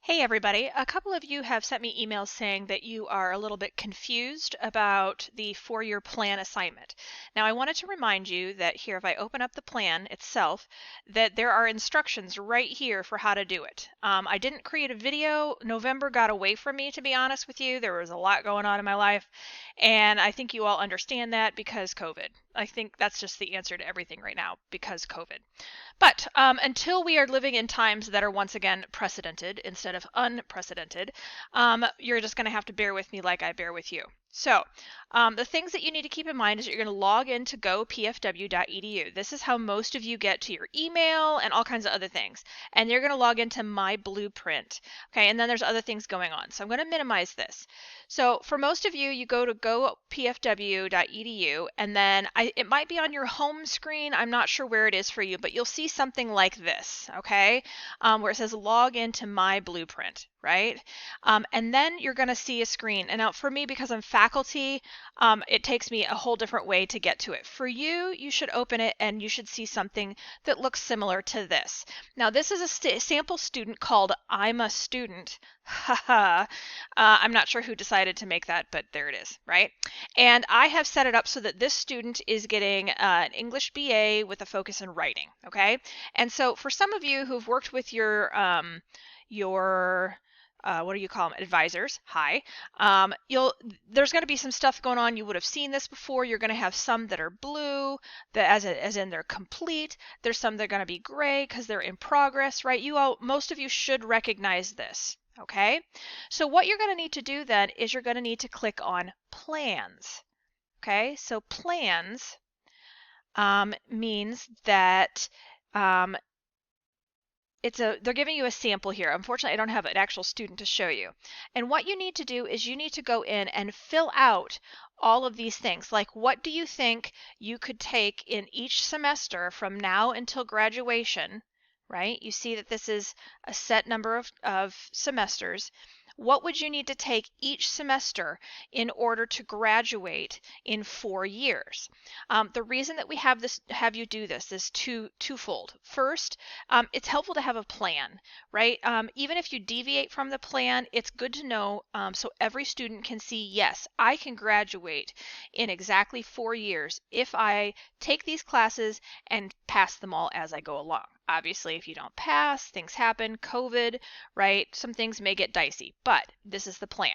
Hey everybody, a couple of you have sent me emails saying that you are a little bit confused about the four-year plan assignment. Now I wanted to remind you that here, if I open up the plan itself, that there are instructions right here for how to do it. I didn't create a video. November got away from me, to be honest with you. There was a lot going on in my life, and I think you all understand that because COVID. I think that's just the answer to everything right now, because COVID. But until we are living in times that are once again precedented instead of unprecedented, you're just going to have to bear with me like I bear with you. So the things that you need to keep in mind is you're going to log in to gopfw.edu. This is how most of you get to your email and all kinds of other things. And you're going to log into My Blueprint. Okay, and then there's other things going on. So I'm going to minimize this. So for most of you, you go to gopfw.edu, and then it might be on your home screen. I'm not sure where it is for you, but you'll see something like this, okay, where it says log into My Blueprint, right? And then you're going to see a screen. And now for me, because I'm faculty, it takes me a whole different way to get to it. For you, you should open it and you should see something that looks similar to this. Now, this is a sample student called I'm a Student. Haha. I'm not sure who decided to make that, but there it is, right? And I have set it up so that this student is getting an English BA with a focus in writing, okay? And so for some of you who've worked with your what do you call them? Advisors. Hi. There's going to be some stuff going on. You would have seen this before. You're going to have some that are blue, that as in they're complete. There's some that are going to be gray because they're in progress, right? Most of you should recognize this. Okay, so what you're going to need to do then is you're going to need to click on plans. Okay, so plans means that they're giving you a sample here. Unfortunately, I don't have an actual student to show you. And what you need to do is you need to go in and fill out all of these things. Like, what do you think you could take in each semester from now until graduation, right? You see that this is a set number of semesters. What would you need to take each semester in order to graduate in 4 years? The reason that we have you do this is twofold. First, it's helpful to have a plan, right? Even if you deviate from the plan, it's good to know so every student can see, yes, I can graduate in exactly 4 years if I take these classes and pass them all as I go along. Obviously, if you don't pass, things happen, COVID, right? Some things may get dicey, but this is the plan.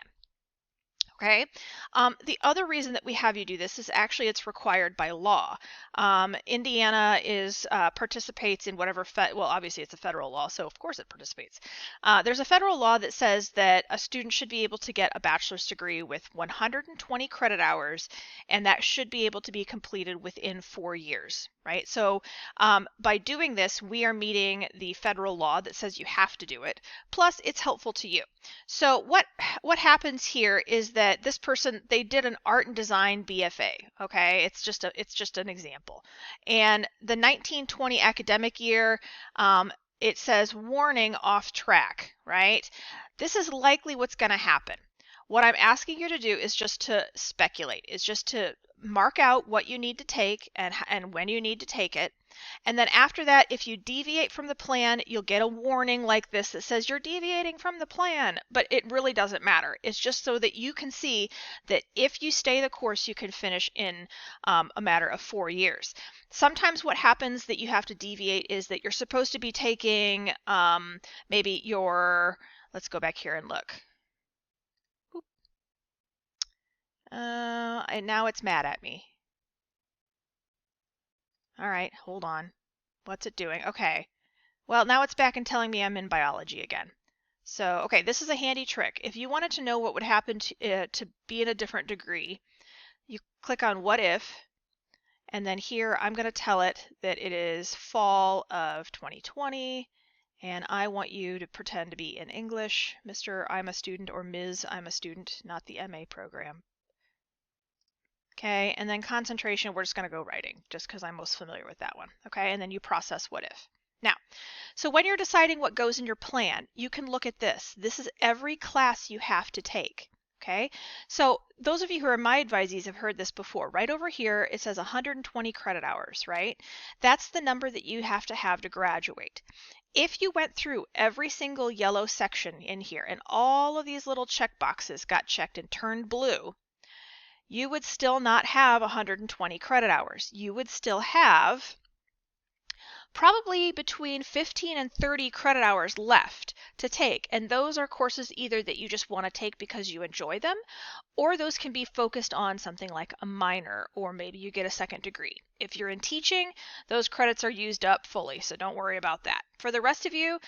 Okay. The other reason that we have you do this is actually it's required by law. Indiana participates in whatever, well, obviously it's a federal law, so of course it participates. There's a federal law that says that a student should be able to get a bachelor's degree with 120 credit hours, and that should be able to be completed within 4 years, right? So by doing this, we are meeting the federal law that says you have to do it. Plus, it's helpful to you. So what happens here is that this person, they did an art and design BFA, okay? It's just an example. And the 1920 academic year, it says warning, off track, right? This is likely what's going to happen. What I'm asking you to do is just to speculate, is just to mark out what you need to take and when you need to take it. And then after that, if you deviate from the plan, you'll get a warning like this that says you're deviating from the plan, but it really doesn't matter. It's just so that you can see that if you stay the course, you can finish in a matter of 4 years. Sometimes what happens that you have to deviate is that you're supposed to be taking maybe let's go back here and look. And now it's mad at me. All right, hold on. What's it doing? Okay. Well, now it's back and telling me I'm in biology again. So, okay, this is a handy trick. If you wanted to know what would happen to be in a different degree, you click on what if, and then here I'm going to tell it that it is fall of 2020, and I want you to pretend to be in English, Mr. I'm a student, or Ms. I'm a student, not the MA program. Okay, and then concentration, we're just going to go writing, just because I'm most familiar with that one. Okay, and then you process what if. Now, so when you're deciding what goes in your plan, you can look at this. This is every class you have to take. Okay, so those of you who are my advisees have heard this before. Right over here, it says 120 credit hours, right? That's the number that you have to graduate. If you went through every single yellow section in here and all of these little check boxes got checked and turned blue, you would still not have 120 credit hours. You would still have probably between 15 and 30 credit hours left to take. And those are courses either that you just want to take because you enjoy them, or those can be focused on something like a minor, or maybe you get a second degree. If you're in teaching, those credits are used up fully, so don't worry about that. For the rest of you,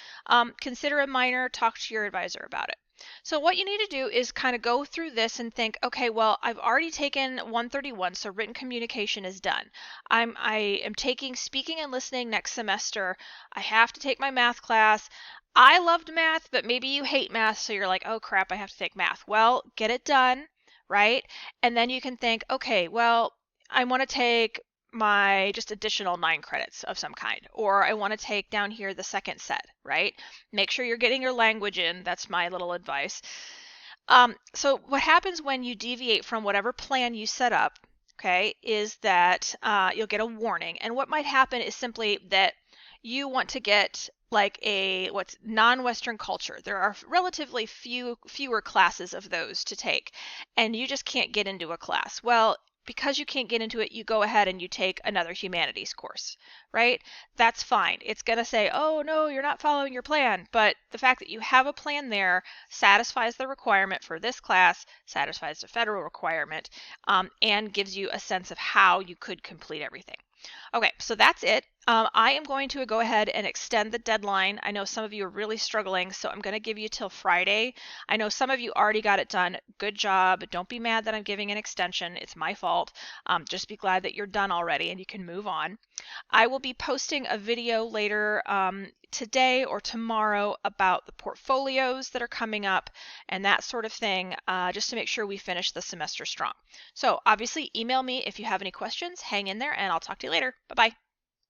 consider a minor, talk to your advisor about it. So what you need to do is kind of go through this and think, okay, well, I've already taken 131, so written communication is done. I am taking speaking and listening next semester. I have to take my math class. I loved math, but maybe you hate math, so you're like, oh crap, I have to take math. Well, get it done, right? And then you can think, okay, well, I want to take my just additional 9 credits of some kind, or I want to take down here the second set, right? Make sure you're getting your language in. That's my little advice. So what happens when you deviate from whatever plan you set up, okay, is that you'll get a warning. And what might happen is simply that you want to get like a what's non-Western culture. There are relatively fewer classes of those to take, and you just can't get into a class. Well, because you can't get into it, you go ahead and you take another humanities course, right? That's fine. It's going to say, oh no, you're not following your plan. But the fact that you have a plan there satisfies the requirement for this class, satisfies the federal requirement, and gives you a sense of how you could complete everything. Okay, so that's it. I am going to go ahead and extend the deadline. I know some of you are really struggling, so I'm going to give you till Friday. I know some of you already got it done. Good job. Don't be mad that I'm giving an extension. It's my fault. Just be glad that you're done already and you can move on. I will be posting a video later today or tomorrow about the portfolios that are coming up and that sort of thing, just to make sure we finish the semester strong. So obviously email me if you have any questions. Hang in there and I'll talk to you later. Bye-bye.